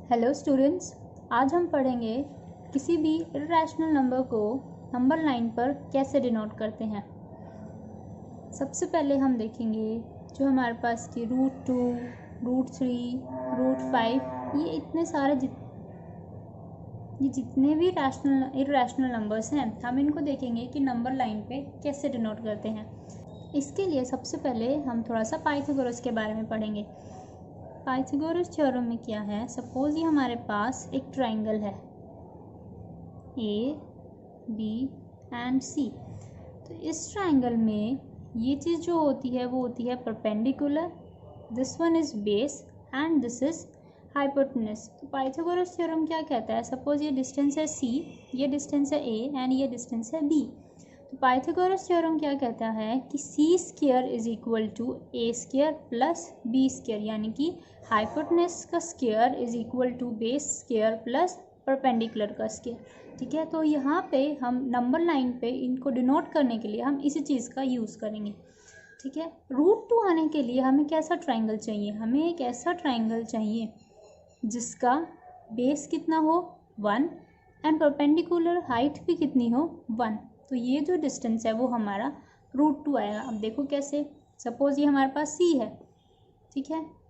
Hello students, आज हम पढ़ेंगे किसी भी इर्रेशनल नंबर को नंबर लाइन पर कैसे डिनोट करते हैं। सबसे पहले हम देखेंगे जो हमारे पास की √2, √3, √5 ये इतने सारे जितने भी इर्रेशनल नंबर्स हैं, हम इनको देखेंगे कि नंबर लाइन पे कैसे डिनोट करते हैं। इसके लिए सबसे पहले हम थोड़ा सा पाइथागोरस के बारे में पढ़ेंगे। पाइथागोरस थ्योरम में क्या है, सपोज ये हमारे पास एक ट्राइंगल है ए बी एंड सी। तो इस ट्राइंगल में ये चीज़ जो होती है वो होती है perpendicular, this one is base and this is hypotenuse. तो पाइथागोरस थ्योरम क्या कहता है, सपोज ये डिस्टेंस है सी, ये डिस्टेंस है ए एंड ये डिस्टेंस है बी। तो पाइथागोरस थ्योरम क्या कहता है कि C square is equal to A square plus B square, यानी कि हाइपोटेनस का square is equal to base square plus perpendicular का स्क्वायर। ठीक है, तो यहाँ पे हम नंबर लाइन पे इनको डिनोट करने के लिए हम इसी चीज़ का यूज़ करेंगे। ठीक है, √2 आने के लिए हमें कैसा ट्राइंगल चाहिए, हमें एक ऐसा ट्राइंगल चाहिए जिसका बेस कितना हो 1 एंड परपेंडिकुलर हाइट भी कितनी हो 1। तो ये जो डिस्टेंस है वो हमारा √2 आएगा। अब देखो कैसे, सपोज ये हमारे पास सी है, ठीक है,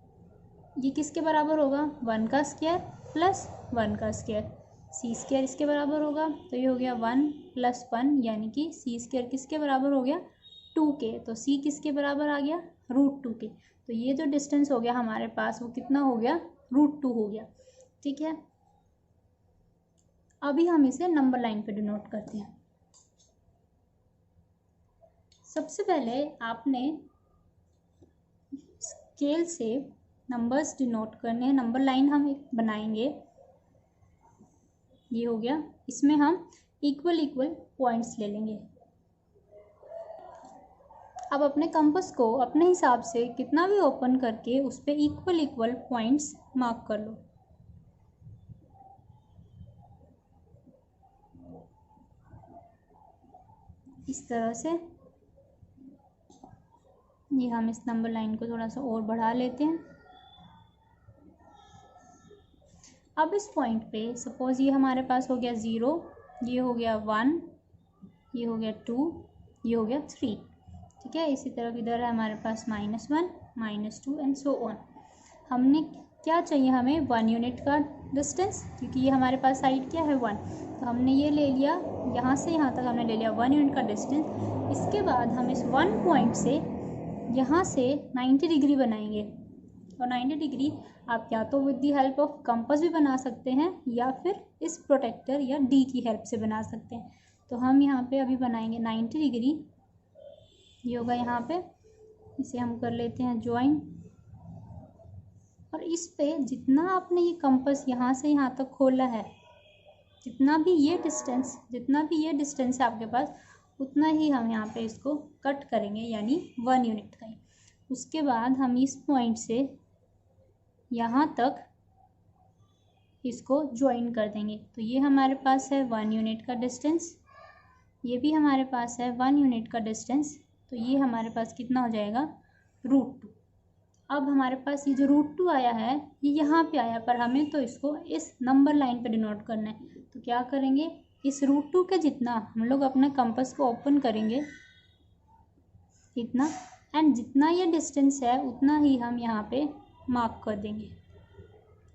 ये किसके बराबर होगा 1 का स्क्वायर प्लस 1 का स्क्वायर, सी स्क्वायर इसके बराबर होगा। तो ये हो गया 1 + 1, यानी कि सी स्क्वायर किसके बराबर हो गया 2 के। तो सी किसके बराबर आ गया √2 के। तो ये जो डिस्टेंस हो गया हमारे पास वो कितना हो गया √2 हो गया। ठीक है, अभी हम इसे नंबर लाइन पे डिनोट करते हैं। सबसे पहले आपने स्केल से नंबर्स डिनोट करने हैं, नंबर लाइन हम एक बनाएंगे। ये हो गया, इसमें हम इक्वल पॉइंट्स ले लेंगे। अब अपने कंपास को अपने हिसाब से कितना भी ओपन करके उस पर इक्वल पॉइंट्स मार्क कर लो। इस तरह से ये हम इस नंबर लाइन को थोड़ा सा और बढ़ा लेते हैं। अब इस पॉइंट पे सपोज ये हमारे पास हो गया 0, ये हो गया 1, ये हो गया 2, ये हो गया 3। ठीक है, इसी तरह इधर है हमारे पास -1, -2 एंड सो ऑन। हमने क्या चाहिए, हमें 1 यूनिट का डिस्टेंस, क्योंकि ये हमारे पास साइड क्या है 1। तो हमने ये ले लिया, यहाँ से यहाँ तक हमने ले लिया 1 यूनिट का डिस्टेंस। इसके बाद हम इस 1 पॉइंट से यहाँ से 90 डिग्री बनाएंगे। और 90 डिग्री आप या तो with the help of compass भी बना सकते हैं या फिर इस प्रोटेक्टर या डी की हेल्प से बना सकते हैं। तो हम यहाँ पे अभी बनाएंगे 90 डिग्री, ये होगा यहाँ पे, इसे हम कर लेते हैं ज्वाइन। और इस पे जितना आपने ये कंपास यहाँ से यहाँ तक खोला है, जितना भी ये डिस्टेंस है आपके पास, उतना ही हम यहाँ पे इसको कट करेंगे, यानी 1 यूनिट का ही। उसके बाद हम इस पॉइंट से यहाँ तक इसको ज्वाइन कर देंगे। तो ये हमारे पास है 1 यूनिट का डिस्टेंस, ये भी हमारे पास है 1 यूनिट का डिस्टेंस। तो ये हमारे पास कितना हो जाएगा √2। अब हमारे पास ये जो √2 आया है ये यहाँ पे आया, पर हमें तो इसको इस नंबर लाइन पे डिनोट करना है। तो क्या करेंगे, इस √2 के जितना हम लोग अपने कंपास को ओपन करेंगे इतना, एंड जितना ये डिस्टेंस है उतना ही हम यहाँ पे मार्क कर देंगे।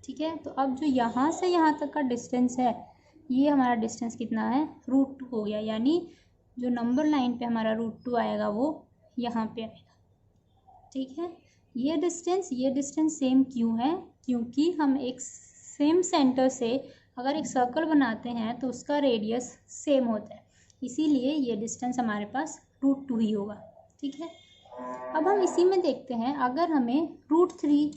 ठीक है, तो अब जो यहाँ से यहाँ तक का डिस्टेंस है, ये हमारा डिस्टेंस कितना है √2 हो गया, यानी जो नंबर लाइन पे हमारा √2 आएगा वो यहाँ पे आएगा। ठीक है, ये डिस्टेंस सेम क्यों है, क्योंकि हम एक सेम सेंटर से अगर एक सर्कल बनाते हैं तो उसका रेडियस सेम होता है, इसीलिए ये डिस्टेंस हमारे पास √2 ही होगा। ठीक है, अब हम इसी में देखते हैं, अगर हमें √3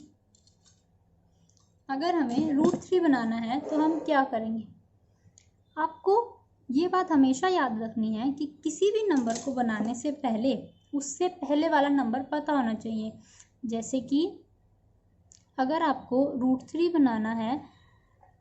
बनाना है तो हम क्या करेंगे। आपको ये बात हमेशा याद रखनी है कि किसी भी नंबर को बनाने से पहले उससे पहले वाला नंबर पता होना चाहिए। जैसे कि अगर आपको √3 बनाना है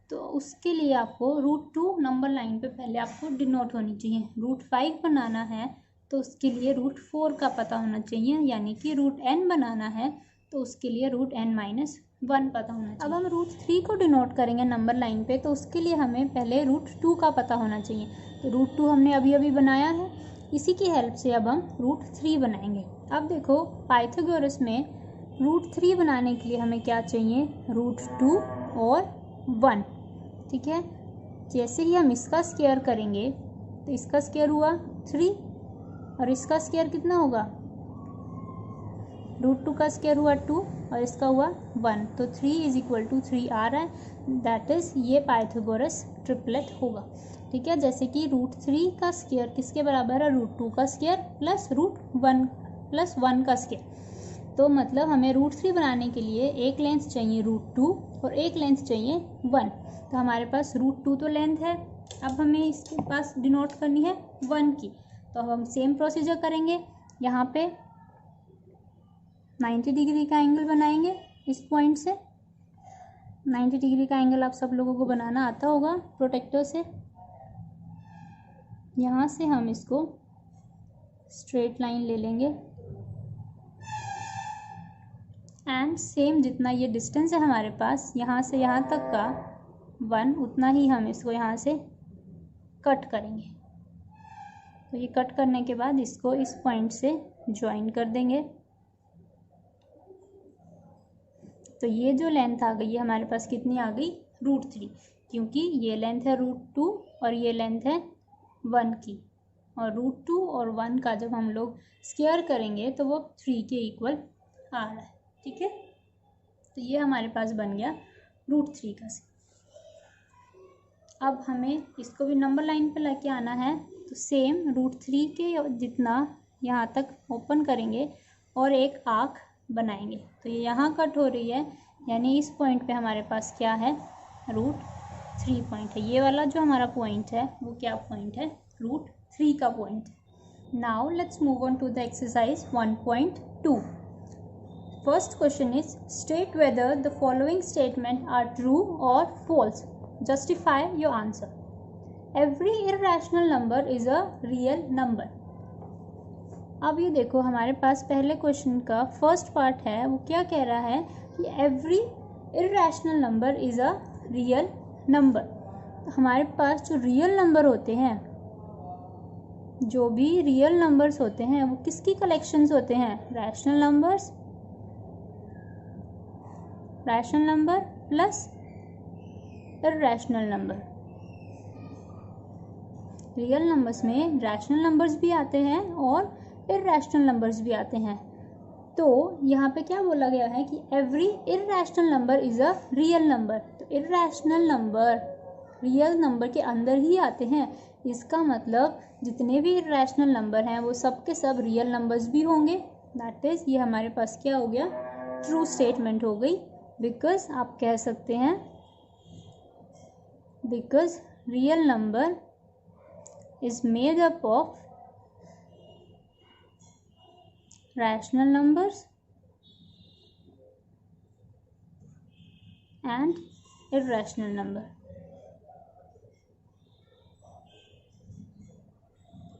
तो उसके लिए आपको √2 नंबर लाइन पे पहले आपको डिनोट होनी चाहिए। √5 बनाना है तो उसके लिए √4 का पता होना चाहिए, यानी कि √n बनाना है तो उसके लिए √n - 1 पता होना चाहिए। अब हम √3 को डिनोट करेंगे नंबर लाइन पे, तो उसके लिए हमें पहले √2 का पता होना चाहिए। तो √2 हमने अभी अभी बनाया है, इसी की हेल्प से अब हम √3 बनाएंगे। अब देखो पाइथागोरस में √3 बनाने के लिए हमें क्या चाहिए, √2 और 1। ठीक है, जैसे ही हम इसका स्क्वायर करेंगे तो इसका स्क्वायर हुआ 3 और इसका स्क्वायर कितना होगा, √2 का स्क्वायर हुआ 2 और इसका हुआ 1, तो 3 = 3 आ रहा है। दैट इज़ ये पाइथागोरस ट्रिपलेट होगा। ठीक है, जैसे कि √3 का स्क्वायर किसके बराबर है, √2 का स्क्वायर प्लस √1 प्लस 1 का स्क्वायर। तो मतलब हमें √3 बनाने के लिए एक लेंथ चाहिए √2 और एक लेंथ चाहिए 1। तो हमारे पास √2 तो लेंथ है, अब हमें इसके पास डिनोट करनी है 1 की। तो अब हम सेम प्रोसीजर करेंगे, यहाँ पे 90 डिग्री का एंगल बनाएंगे इस पॉइंट से। 90 डिग्री का एंगल आप सब लोगों को बनाना आता होगा प्रोटेक्टर से। यहाँ से हम इसको स्ट्रेट लाइन ले लेंगे एंड सेम जितना ये डिस्टेंस है हमारे पास यहाँ से यहाँ तक का 1, उतना ही हम इसको यहाँ से कट करेंगे। तो ये कट करने के बाद इसको इस पॉइंट से ज्वाइन कर देंगे। तो ये जो लेंथ आ गई है हमारे पास कितनी आ गई, √3, क्योंकि ये लेंथ है √2 और ये लेंथ है 1 की, और √2 और 1 का जब हम लोग स्क्वायर करेंगे तो वो 3 के इक्वल आ रहा है। ठीक है, तो ये हमारे पास बन गया √3 का। अब हमें इसको भी नंबर लाइन पे लेके आना है, तो सेम √3 के जितना यहाँ तक ओपन करेंगे और एक आर्क बनाएंगे। तो ये यहाँ कट हो रही है, यानी इस पॉइंट पे हमारे पास क्या है, √3 पॉइंट है। ये वाला जो हमारा पॉइंट है वो क्या पॉइंट है, √3 का पॉइंट है। Now let's move on to the exercise 1.2। First question is, state whether the following statement are true or false. Justify your answer. Every irrational number is a real number. अब ये देखो हमारे पास पहले question का first part है, वो क्या कह रहा है कि every irrational number is a real number. हमारे पास जो रियल नंबर होते हैं, जो भी रियल नंबर्स होते हैं वो किसकी कलेक्शंस होते हैं, rational numbers, rational number plus irrational number. Real numbers में रैशनल नंबर्स भी आते हैं और इररेशनल नंबर्स भी आते हैं। तो यहाँ पे क्या बोला गया है कि every irrational number is a real number. तो इररेशनल नंबर रियल नंबर के अंदर ही आते हैं, इसका मतलब जितने भी इररेशनल नंबर हैं वो सब के सब रियल नंबर्स भी होंगे। दैट इज़ ये हमारे पास क्या हो गया, ट्रू स्टेटमेंट हो गई। बिकॉज आप कह सकते हैं because real number is made up of rational numbers and irrational number.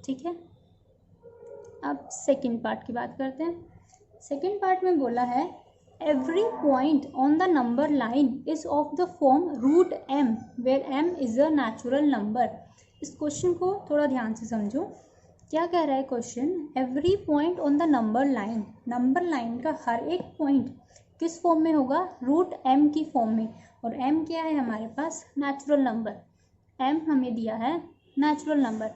ठीक है, अब सेकंड पार्ट की बात करते हैं। सेकंड पार्ट में बोला है every point on the number line is of the form √m where m is a natural number। इस क्वेश्चन को थोड़ा ध्यान से समझो, क्या कह रहा है question, every point on the number line, number line का हर एक पॉइंट किस फॉर्म में होगा, √m की फॉर्म में। और m क्या है हमारे पास, नेचुरल नंबर। m हमें दिया है नेचुरल नंबर।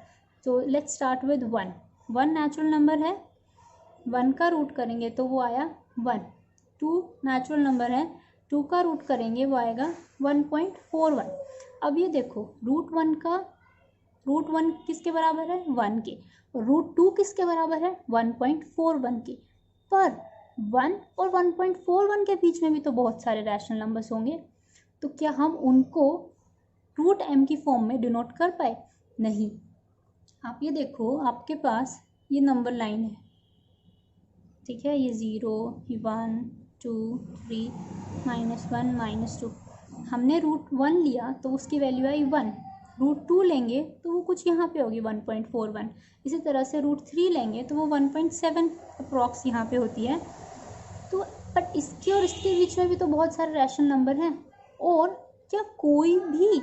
तो let's start with 1 natural number है, 1 का रूट करेंगे तो वो आया 1। 2 नेचुरल नंबर है, 2 का रूट करेंगे वो आएगा 1.41। अब ये देखो √1 किसके बराबर है, 1 के, और √2 किसके बराबर है, 1.41 के। पर 1 और 1.41 के बीच में भी तो बहुत सारे रैशनल नंबर्स होंगे, तो क्या हम उनको √m की फॉर्म में डिनोट कर पाए, नहीं। आप ये देखो आपके पास ये नंबर लाइन है, ठीक है, ये 0, 1, 2, 3, -1, -2। हमने √1 लिया तो उसकी वैल्यू आई 1, √2 लेंगे तो वो कुछ यहाँ पे होगी 1.41। इसी तरह से √3 लेंगे तो वो 1.7 अप्रॉक्स यहाँ पे होती है। तो बट इसके और इसके बीच में भी तो बहुत सारे रैशनल नंबर हैं। और क्या कोई भी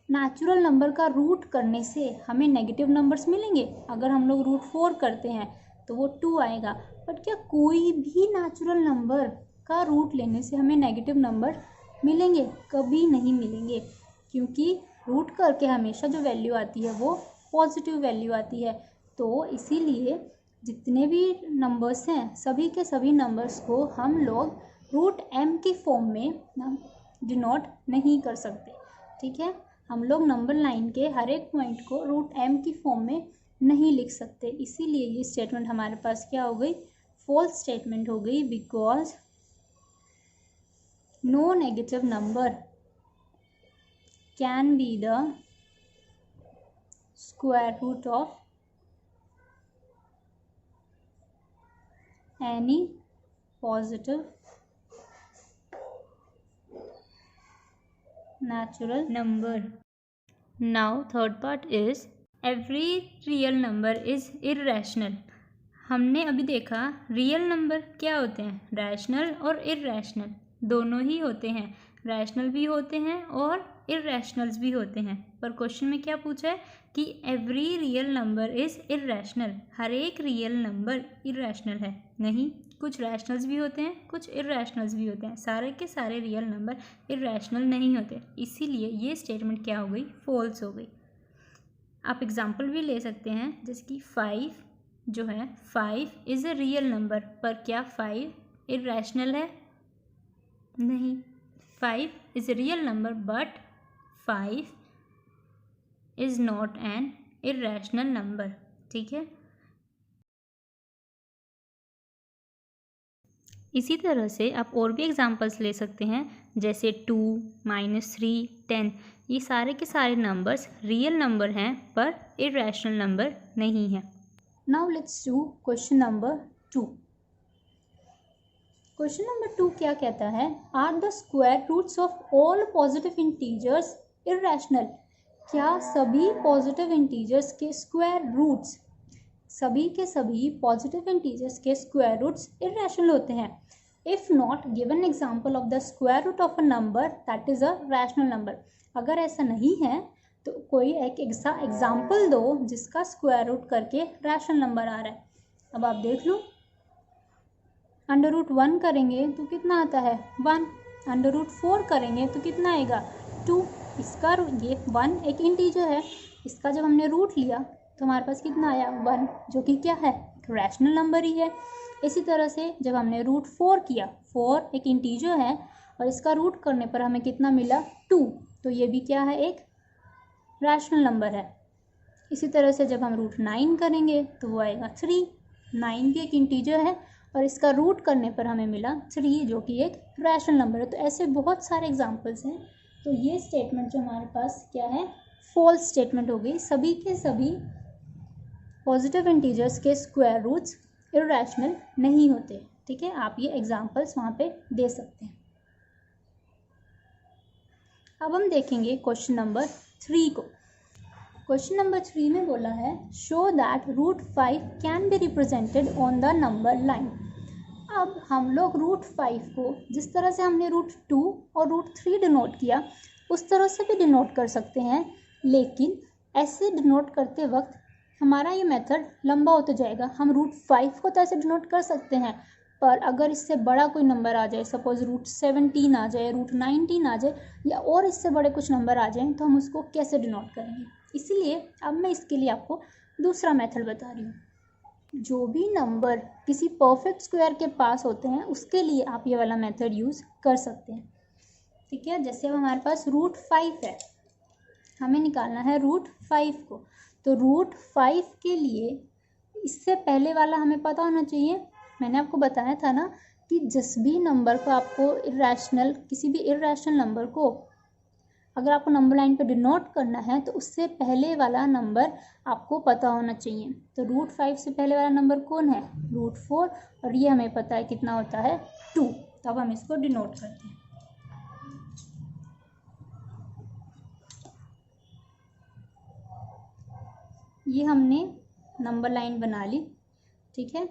नेचुरल नंबर का रूट करने से हमें नेगेटिव नंबर्स मिलेंगे? अगर हम लोग √4 करते हैं तो वो 2 आएगा। बट क्या कोई भी नेचुरल नंबर का रूट लेने से हमें नेगेटिव नंबर मिलेंगे? कभी नहीं मिलेंगे, क्योंकि रूट करके हमेशा जो वैल्यू आती है वो पॉजिटिव वैल्यू आती है। तो इसीलिए जितने भी नंबर्स हैं सभी के सभी नंबर्स को हम लोग √m की फॉर्म में डिनोट नहीं कर सकते। ठीक है, हम लोग नंबर लाइन के हर एक पॉइंट को √m की फॉर्म में नहीं लिख सकते। इसीलिए ये स्टेटमेंट हमारे पास क्या हो गई? फॉल्स स्टेटमेंट हो गई, because no negative number can be the square root of any positive natural number. Now third part is every real number is irrational. हमने अभी देखा रियल नंबर क्या होते हैं, रैशनल और इरैशनल दोनों ही होते हैं। रैशनल भी होते हैं और इरैशनल्स भी होते हैं। पर क्वेश्चन में क्या पूछा है कि every real number is irrational, हर एक रियल नंबर इरैशनल है। नहीं, कुछ रैशनल्स भी होते हैं, कुछ इरैशनल्स भी होते हैं। सारे के सारे रियल नंबर इरैशनल नहीं होते। इसीलिए ये स्टेटमेंट क्या हो गई? फॉल्स हो गई। आप एग्जाम्पल भी ले सकते हैं, जैसे कि 5 जो है, 5 इज़ अ रियल नंबर, पर क्या 5 इरैशनल है? नहीं, 5 is a real number but 5 is not an irrational number. ठीक है, इसी तरह से आप और भी एग्जांपल्स ले सकते हैं, जैसे 2, -3, 10। ये सारे के सारे नंबर्स रियल नंबर हैं पर इरैशनल नंबर नहीं है। Now let's do question number 2। Question number 2 क्या कहता है? Are the square roots of all positive integers irrational? क्या सभी पॉजिटिव इंटीजर्स के स्क्वायर रूट्स, सभी के सभी पॉजिटिव इंटीजर्स के स्क्वायर रूट्स इरैशनल होते हैं? If not, give an example of the square root of a number that is a rational number. अगर ऐसा नहीं है तो कोई एक एग्जाम्पल दो जिसका स्क्वायर रूट करके रैशनल नंबर आ रहा है। अब आप देख लो, √1 करेंगे तो कितना आता है? 1। √4 करेंगे तो कितना आएगा? 2। इसका ये 1 एक इंटीजर है, इसका जब हमने रूट लिया तो हमारे पास कितना आया? 1, जो कि क्या है? रैशनल नंबर ही है। इसी तरह से जब हमने √4 किया, 4 एक इंटीजर है और इसका रूट करने पर हमें कितना मिला? 2, तो ये भी क्या है? एक रैशनल नंबर है। इसी तरह से जब हम √9 करेंगे तो वो आएगा 3। 9 भी एक इंटीजर है और इसका रूट करने पर हमें मिला 3, जो कि एक रैशनल नंबर है। तो ऐसे बहुत सारे एग्जांपल्स हैं। तो ये स्टेटमेंट जो हमारे पास क्या है? फॉल्स स्टेटमेंट हो गई। सभी के सभी पॉजिटिव इंटीजर्स के स्क्वायर रूट्स इरैशनल नहीं होते। ठीक है, आप ये एग्जांपल्स वहाँ पे दे सकते हैं। अब हम देखेंगे क्वेश्चन नंबर 3 को। क्वेश्चन नंबर 3 में बोला है show that √5 can be represented on the number line. अब हम लोग √5 को जिस तरह से हमने √2 और √3 डिनोट किया उस तरह से भी डिनोट कर सकते हैं, लेकिन ऐसे डिनोट करते वक्त हमारा ये मेथड लंबा होता जाएगा। हम √5 को तो ऐसे डिनोट कर सकते हैं, पर अगर इससे बड़ा कोई नंबर आ जाए, सपोज √17 आ जाए, √19 आ जाए, या और इससे बड़े कुछ नंबर आ जाएं, तो हम उसको कैसे डिनोट करेंगे? इसलिए अब मैं इसके लिए आपको दूसरा मेथड बता रही हूँ। जो भी नंबर किसी परफेक्ट स्क्वायर के पास होते हैं उसके लिए आप ये वाला मेथड यूज़ कर सकते हैं। ठीक है, जैसे अब हमारे पास √5 है, हमें निकालना है √5 को। तो √5 के लिए इससे पहले वाला हमें पता होना चाहिए। मैंने आपको बताया था ना कि जिस भी नंबर को आपको इरैशनल, किसी भी इरैशनल नंबर को अगर आपको नंबर लाइन पे डिनोट करना है तो उससे पहले वाला नंबर आपको पता होना चाहिए। तो √5 से पहले वाला नंबर कौन है? √4, और ये हमें पता है कितना होता है? 2। तो अब हम इसको डिनोट करते हैं। ये हमने नंबर लाइन बना ली। ठीक है,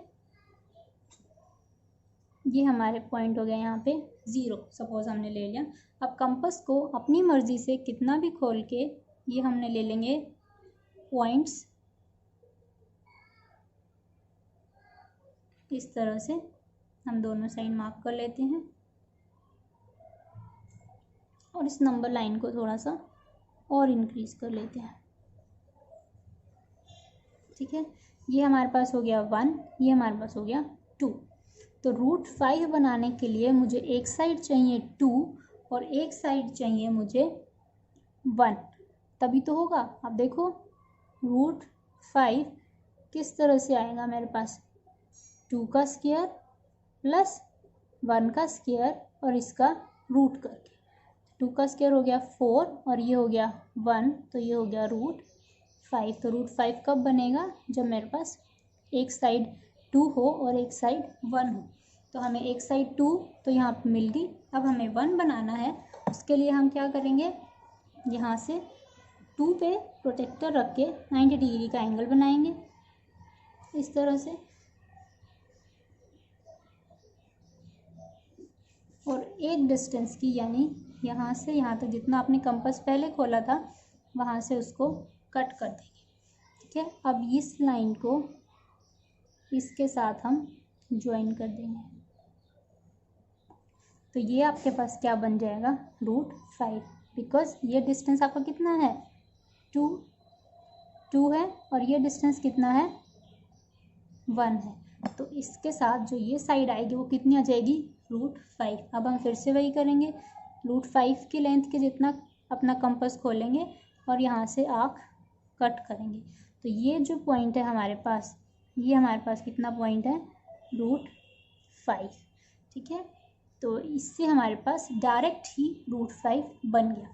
ये हमारे पॉइंट हो गया यहाँ पे 0, सपोज हमने ले लिया। अब कंपास को अपनी मर्ज़ी से कितना भी खोल के ये हमने ले लेंगे पॉइंट्स, इस तरह से हम दोनों साइड मार्क कर लेते हैं और इस नंबर लाइन को थोड़ा सा और इंक्रीज कर लेते हैं। ठीक है, ये हमारे पास हो गया 1, ये हमारे पास हो गया 2। तो √5 बनाने के लिए मुझे एक साइड चाहिए 2 और एक साइड चाहिए मुझे 1, तभी तो होगा। अब देखो √5 किस तरह से आएगा मेरे पास, 2 का स्क्वायर प्लस 1 का स्क्वायर और इसका रूट करके। 2 का स्क्वायर हो गया 4 और ये हो गया 1, तो ये हो गया √5। तो √5 कब बनेगा, जब मेरे पास एक साइड 2 हो और एक साइड 1 हो। तो हमें एक साइड 2 तो यहाँ पे मिल गई। अब हमें 1 बनाना है, उसके लिए हम क्या करेंगे, यहाँ से 2 पे प्रोटेक्टर रख के 90 डिग्री का एंगल बनाएंगे इस तरह से, और एक डिस्टेंस की यानी यहाँ से यहाँ तक जितना आपने कंपास पहले खोला था वहाँ से उसको कट कर देंगे। ठीक है, अब इस लाइन को इसके साथ हम ज्वाइन कर देंगे, तो ये आपके पास क्या बन जाएगा, √5, बिकॉज ये डिस्टेंस आपका कितना है, 2 है और ये डिस्टेंस कितना है, 1 है। तो इसके साथ जो ये साइड आएगी वो कितनी आ जाएगी, √5। अब हम फिर से वही करेंगे, √5 की लेंथ के जितना अपना कंपास खोलेंगे और यहाँ से आर्क कट करेंगे। तो ये जो पॉइंट है हमारे पास, ये हमारे पास कितना पॉइंट है, √5। ठीक है, तो इससे हमारे पास डायरेक्ट ही √5 बन गया।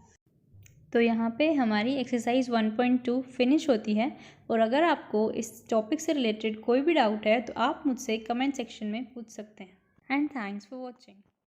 तो यहाँ पे हमारी एक्सरसाइज 1.2 फिनिश होती है। और अगर आपको इस टॉपिक से रिलेटेड कोई भी डाउट है तो आप मुझसे कमेंट सेक्शन में पूछ सकते हैं। And thanks for watching.